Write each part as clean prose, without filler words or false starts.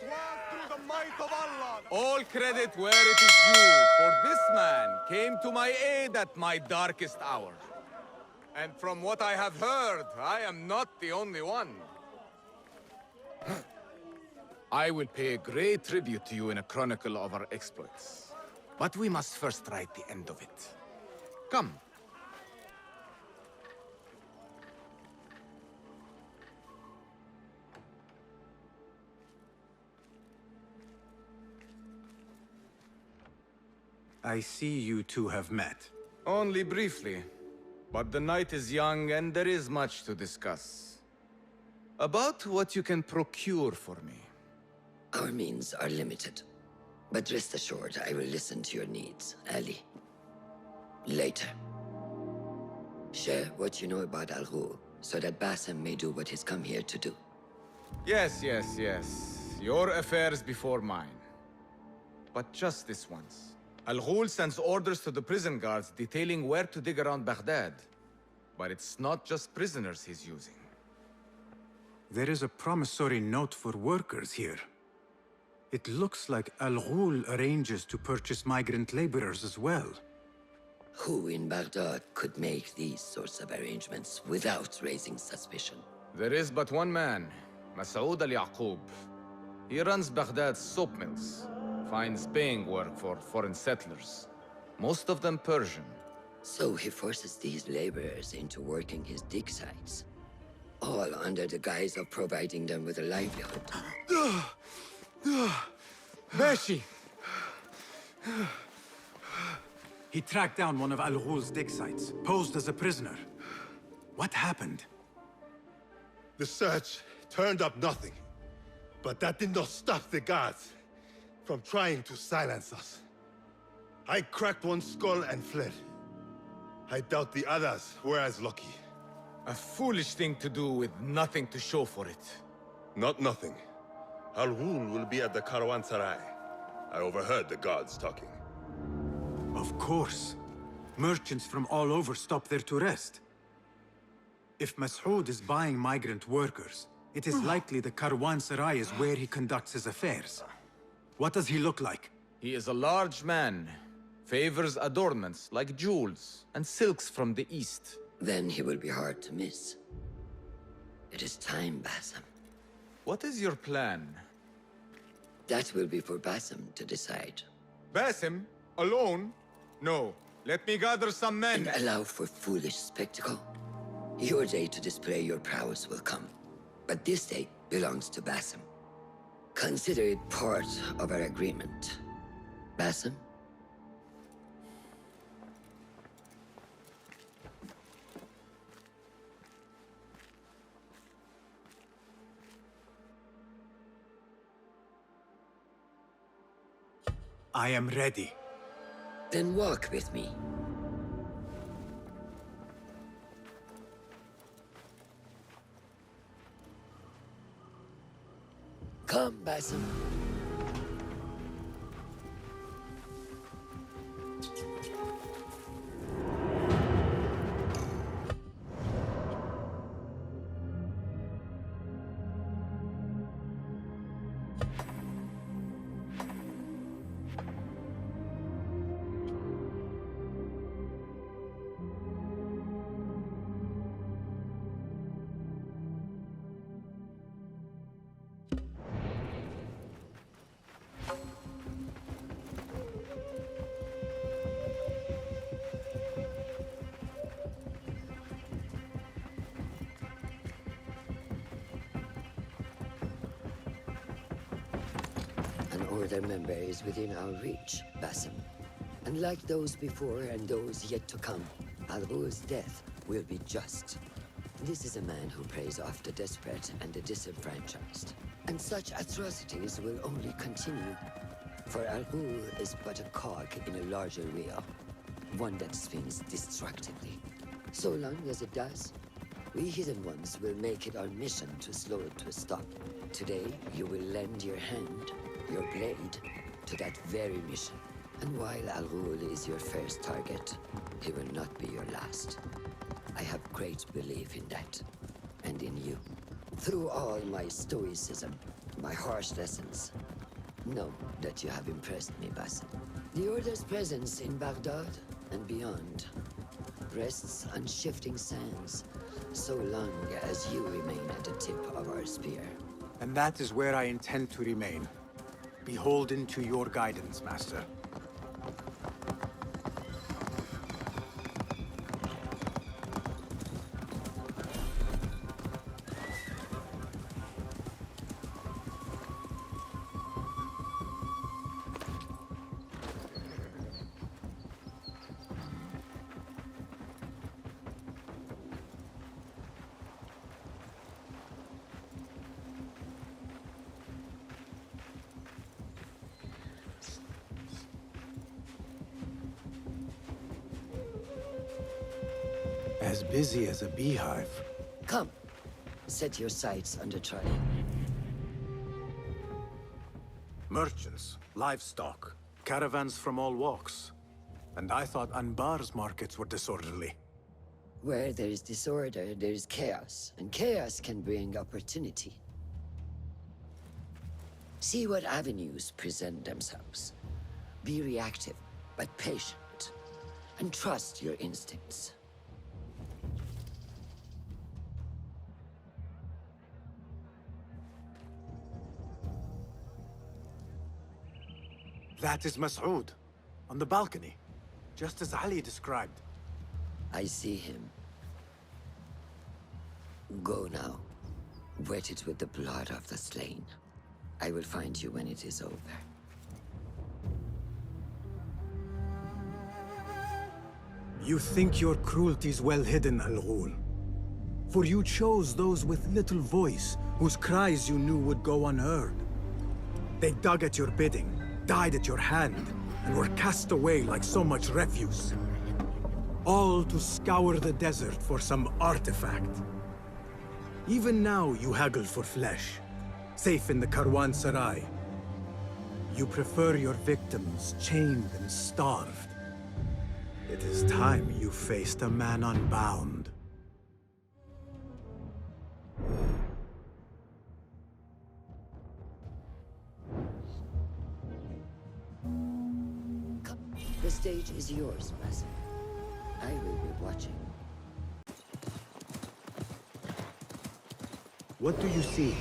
through the might of Allah. All credit where it is due, for this man came to my aid at my darkest hour. And from what I have heard, I am not the only one. I will pay a great tribute to you in a chronicle of our exploits. But we must first write the end of it. Come. I see you two have met. Only briefly. But the night is young and there is much to discuss. About what you can procure for me. Our means are limited. But rest assured, I will listen to your needs, Ali. Later. Share what you know about Al-Ghul, so that Basim may do what he's come here to do. Yes. Your affairs before mine. But just this once. Al-Ghul sends orders to the prison guards detailing where to dig around Baghdad. But it's not just prisoners he's using. There is a promissory note for workers here. It looks like Al-Ghul arranges to purchase migrant laborers as well. Who in Baghdad could make these sorts of arrangements without raising suspicion? There is but one man, Masoud al-Yaqub. He runs Baghdad's soap mills, finds paying work for foreign settlers, most of them Persian. So he forces these laborers into working his dig sites, all under the guise of providing them with a livelihood. Bashi! He tracked down one of Al-Ghul's dig sites, posed as a prisoner. What happened? The search turned up nothing. But that did not stop the guards from trying to silence us. I cracked one skull and fled. I doubt the others were as lucky. A foolish thing to do with nothing to show for it. Not nothing. Al-Ghul will be at the Caravanserai. I overheard the guards talking. Of course. Merchants from all over stop there to rest. If Masoud is buying migrant workers, it is likely the Caravanserai is where he conducts his affairs. What does he look like? He is a large man, favors adornments like jewels and silks from the east. Then he will be hard to miss. It is time, Basim. What is your plan? That will be for Basim to decide. Basim? Alone? No. Let me gather some men. And allow for foolish spectacle. Your day to display your prowess will come. But this day belongs to Basim. Consider it part of our agreement. Basim? I am ready. Then walk with me. Come, Basim. An Order member is within our reach, Basim. And like those before and those yet to come, Al-Ghul's death will be just. This is a man who preys off the desperate and the disenfranchised. And such atrocities will only continue. For Al-Ghul is but a cog in a larger wheel, one that spins destructively. So long as it does, we Hidden Ones will make it our mission to slow it to a stop. Today, you will lend your hand, your blade, to that very mission. And while Al-Ghul is your first target, he will not be your last. I have great belief in that, and in you. Through all my stoicism, my harsh lessons. Know that you have impressed me, Basim. The Order's presence in Baghdad and beyond rests on shifting sands, so long as you remain at the tip of our spear. And that is where I intend to remain. Beholden to your guidance, Master. As busy as a beehive. Come, set your sights on the trial. Merchants, livestock, caravans from all walks. And I thought Anbar's markets were disorderly. Where there is disorder, there is chaos, and chaos can bring opportunity. See what avenues present themselves. Be reactive, but patient, and trust your instincts. That is Mas'ud, on the balcony, just as Ali described. I see him. Go now. Wet it with the blood of the slain. I will find you when it is over. You think your cruelty's well hidden, Al-Ghul. For you chose those with little voice, whose cries you knew would go unheard. They dug at your bidding, died at your hand, and were cast away like so much refuse. All to scour the desert for some artifact. Even now you haggle for flesh, safe in the Caravanserai. You prefer your victims chained and starved. It is time you faced a man unbound. Come. The stage is yours, Basim. I will be watching. What do you see?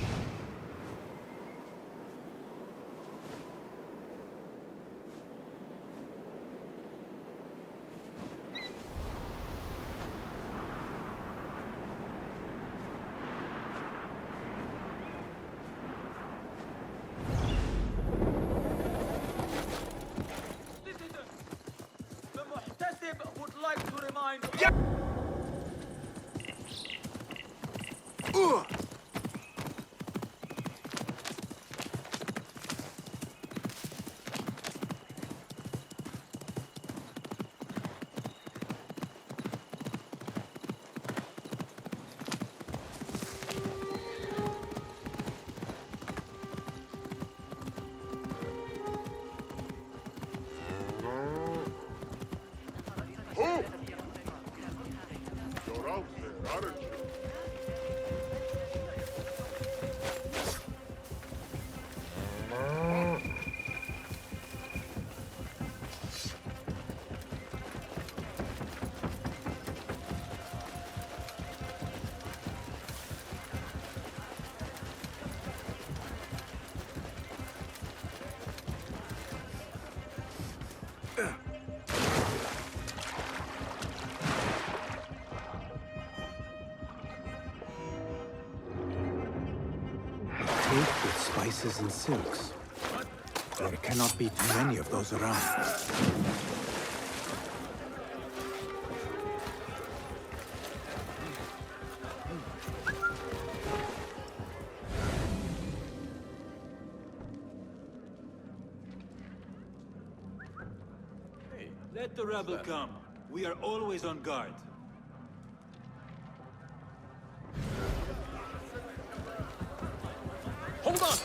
Cake with spices and silks. There cannot be too many of those around. Let the rebel come. We are always on guard. Hold on!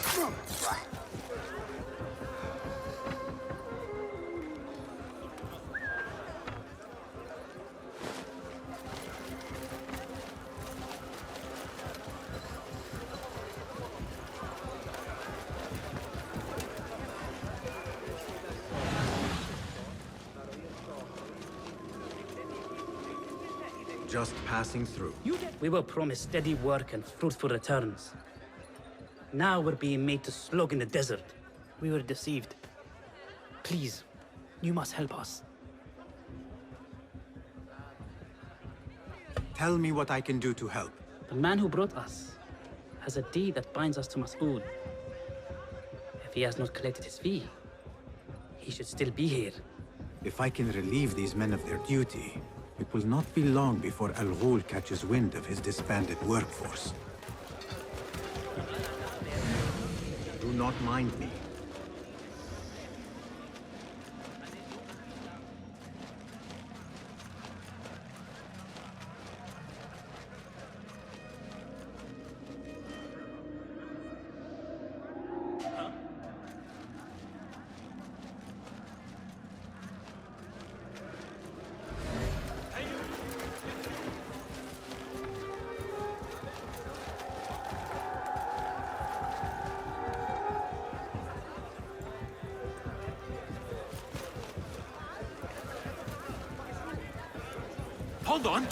just passing through. We were promised steady work and fruitful returns. Now we're being made to slog in the desert. We were deceived. Please, you must help us. Tell me what I can do to help. The man who brought us has a deed that binds us to Mas'ud. If he has not collected his fee, he should still be here. If I can relieve these men of their duty, it will not be long before Al Ghul catches wind of his disbanded workforce. Do not mind me. Hold on!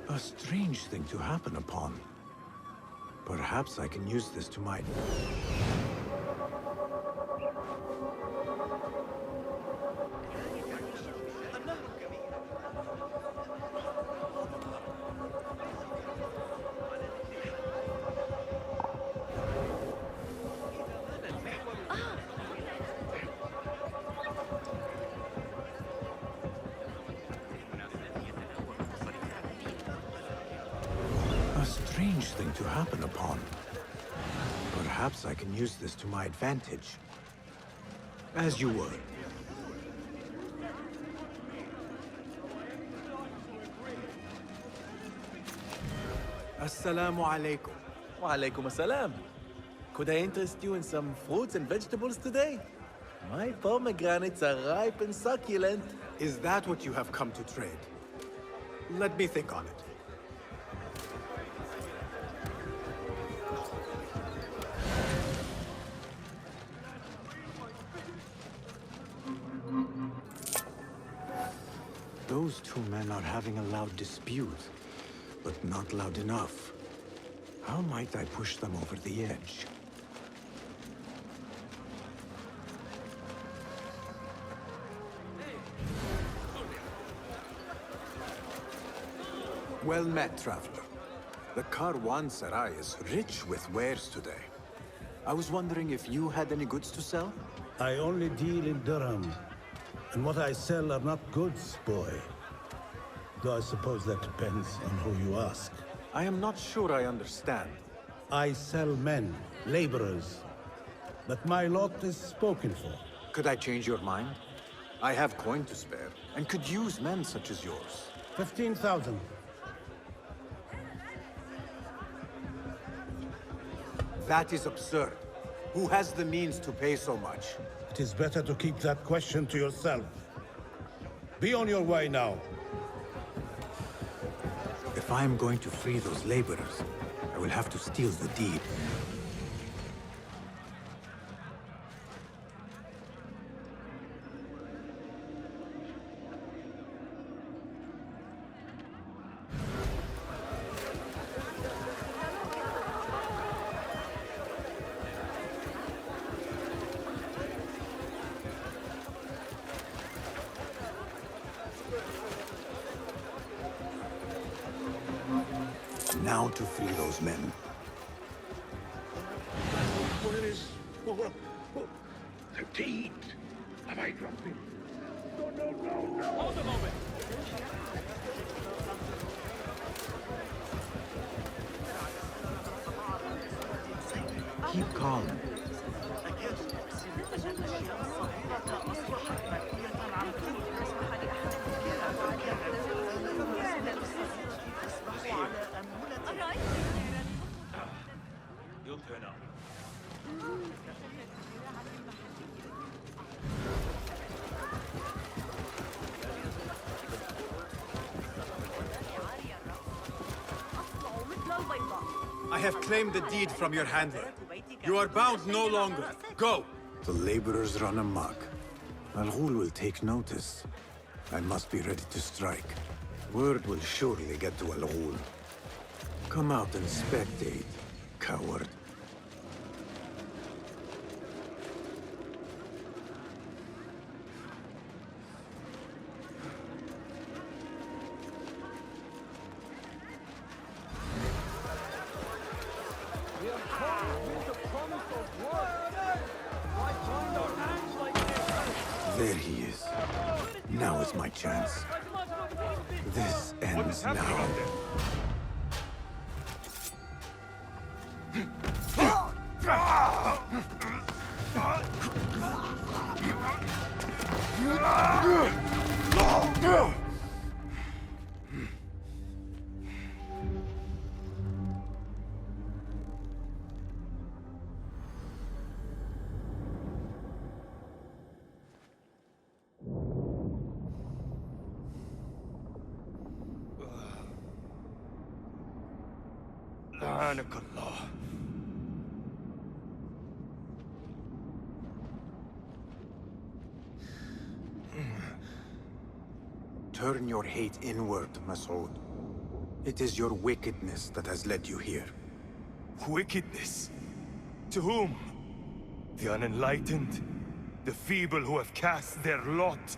A strange thing to happen upon. Perhaps I can use this to my... A strange thing to happen upon. Perhaps I can use this to my advantage. As you were. Assalamu alaikum. Wa alaikum assalam. Could I interest you in some fruits and vegetables today? My pomegranates are ripe and succulent. Is that what you have come to trade? Let me think on it. Those two men are having a loud dispute, but not loud enough. How might I push them over the edge? Well met, traveler. The Caravanserai is rich with wares today. I was wondering if you had any goods to sell? I only deal in dirham, and what I sell are not goods, boy. Though I suppose that depends on who you ask. I am not sure I understand. I sell men, laborers, but my lot is spoken for. Could I change your mind? I have coin to spare, and could use men such as yours. 15,000. That is absurd. Who has the means to pay so much? It is better to keep that question to yourself. Be on your way now. If I am going to free those laborers, I will have to steal the deed. Now to free those men. Where is... the deed? Have I dropped it? No. Hold a moment! Keep calm. have claimed the deed from your handler. You are bound no longer. Go! The laborers run amok. Al Ghul will take notice. I must be ready to strike. Word will surely get to Al Ghul. Come out and spectate, coward. There he is. Now is my chance. This ends now. لعنك الله. Turn your hate inward, Masood. It is your wickedness that has led you here. Wickedness? To whom? The unenlightened? The feeble who have cast their lot?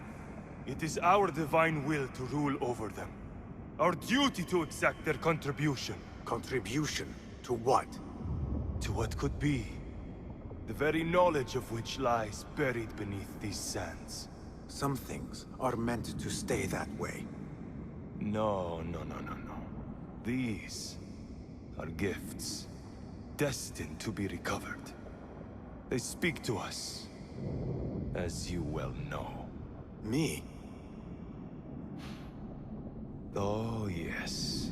It is our divine will to rule over them. Our duty to exact their contribution. Contribution? To what? To what could be. The very knowledge of which lies buried beneath these sands. Some things are meant to stay that way. No. These are gifts, destined to be recovered. They speak to us, as you well know. Me? Oh, yes.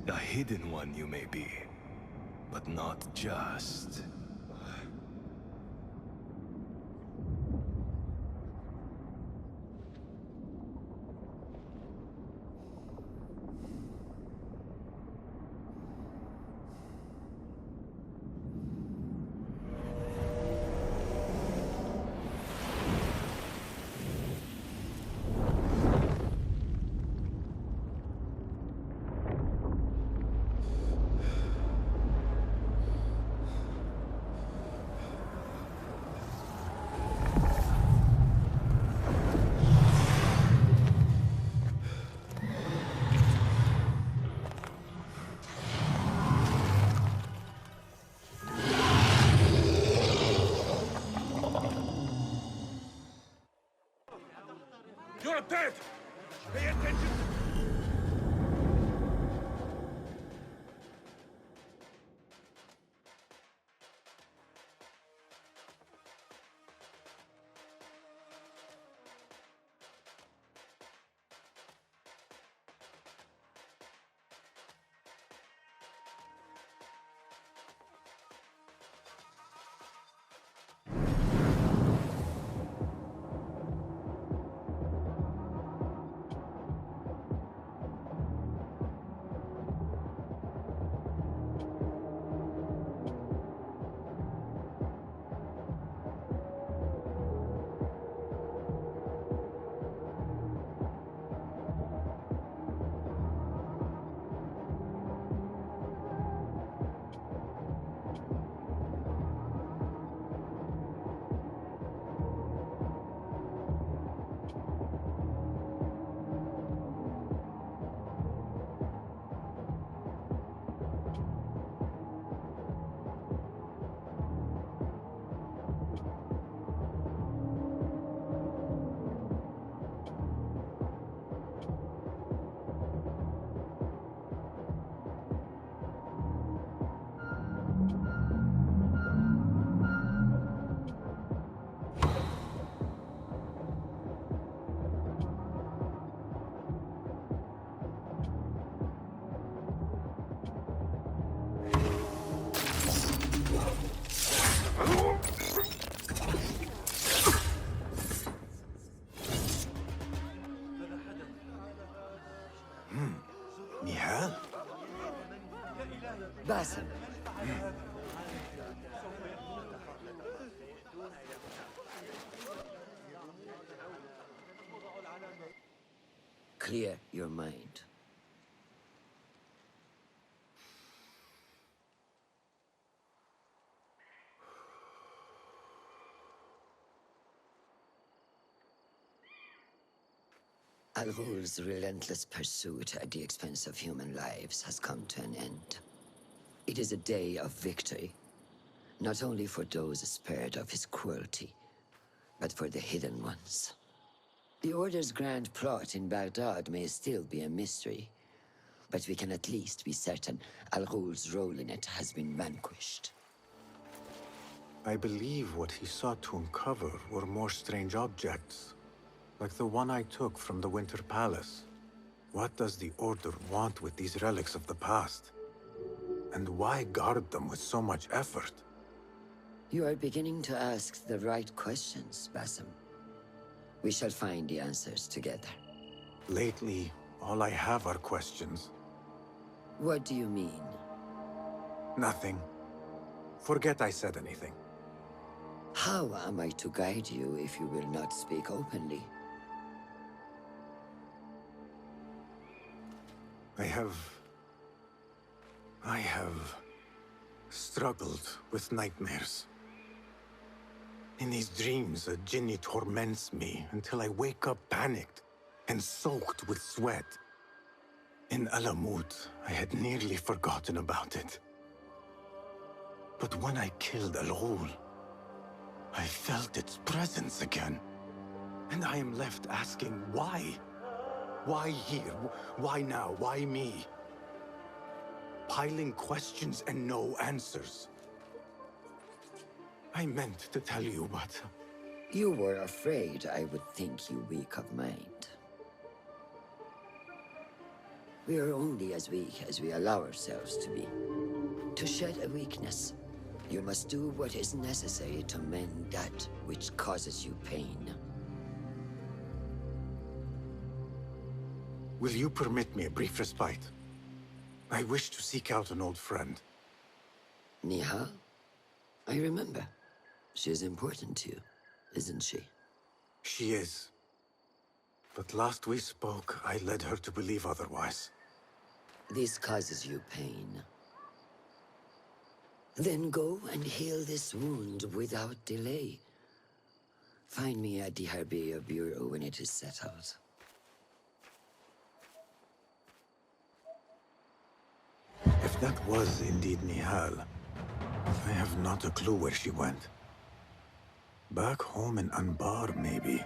The hidden one you may be, but not just. You're dead! Pay attention! Basim, Clear your mind. Al-Ghul's relentless pursuit at the expense of human lives has come to an end. It is a day of victory, not only for those spared of his cruelty, but for the hidden ones. The Order's grand plot in Baghdad may still be a mystery, but we can at least be certain Al-Ghul's role in it has been vanquished. I believe what he sought to uncover were more strange objects, like the one I took from the Winter Palace. What does the Order want with these relics of the past? And why guard them with so much effort? You are beginning to ask the right questions, Basim. We shall find the answers together. Lately, all I have are questions. What do you mean? Nothing. Forget I said anything. How am I to guide you if you will not speak openly? I have struggled with nightmares. In these dreams, a jinni torments me until I wake up panicked and soaked with sweat. In Alamut, I had nearly forgotten about it. But when I killed Al-Ghul, I felt its presence again. And I am left asking why? Why here? Why now? Why me? Piling questions and no answers. I meant to tell you, but... You were afraid I would think you weak of mind. We are only as weak as we allow ourselves to be. To shed a weakness, you must do what is necessary to mend that which causes you pain. Will you permit me a brief respite? I wish to seek out an old friend. Nihal? I remember. She is important to you, isn't she? She is. But last we spoke, I led her to believe otherwise. This causes you pain. Then go and heal this wound without delay. Find me at the Harbiya Bureau when it is settled. If that was indeed Nihal, I have not a clue where she went. Back home in Anbar, maybe.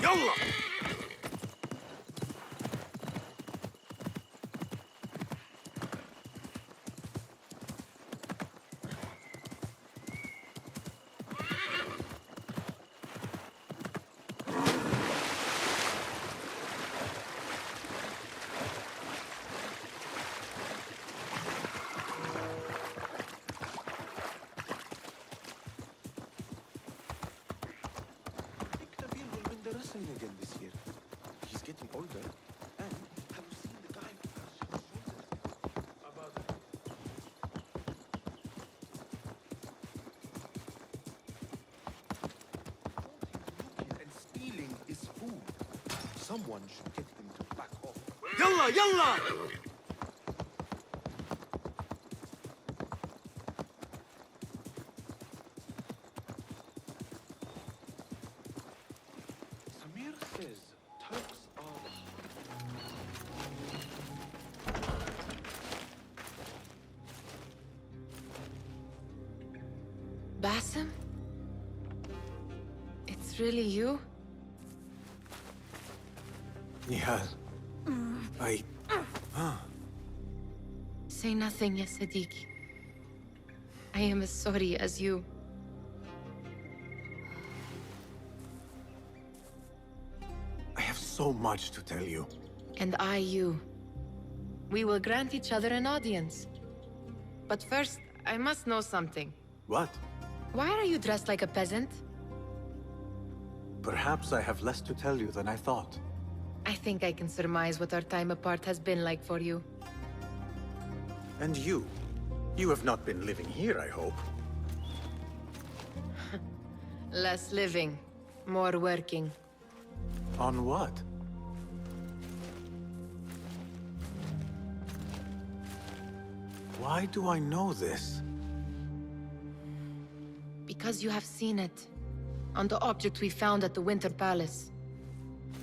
يلا! Again this year. He's getting older. And have you seen the guy about and stealing his food. Someone should get him to back off. يلا يلا! Samir says Turks are... Basim? It's really you? Nihal. Say nothing, ya Sadiqi. I am as sorry as you. I have so much to tell you. And I you. We will grant each other an audience. But first, I must know something. What? Why are you dressed like a peasant? Perhaps I have less to tell you than I thought. I think I can surmise what our time apart has been like for you. And you? You have not been living here, I hope. Less living, more working. On what? Why do I know this? Because you have seen it. On the object we found at the Winter Palace.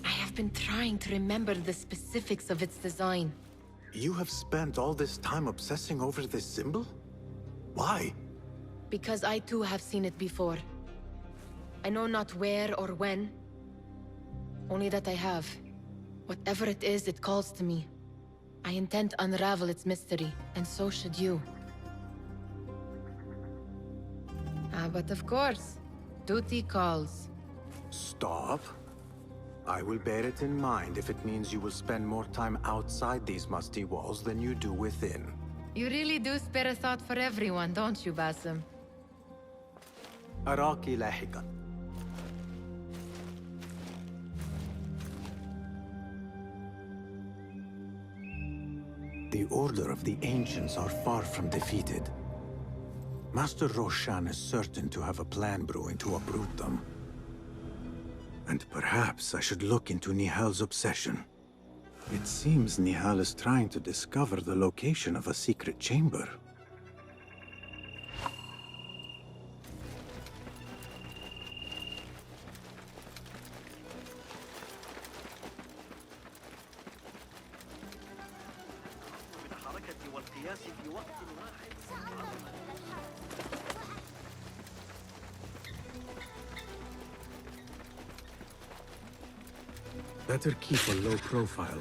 I have been trying to remember the specifics of its design. You have spent all this time obsessing over this symbol? Why? Because I too have seen it before. I know not where or when. Only that I have. Whatever it is, it calls to me. I intend to unravel its mystery, and so should you. But of course, duty calls. Stop. I will bear it in mind if it means you will spend more time outside these musty walls than you do within. You really do spare a thought for everyone, don't you, Basim? أراكِ لاحقاً. The Order of the Ancients are far from defeated. Master Roshan is certain to have a plan brewing to uproot them. And perhaps I should look into Nihal's obsession. It seems Nihal is trying to discover the location of a secret chamber. Better keep a low profile.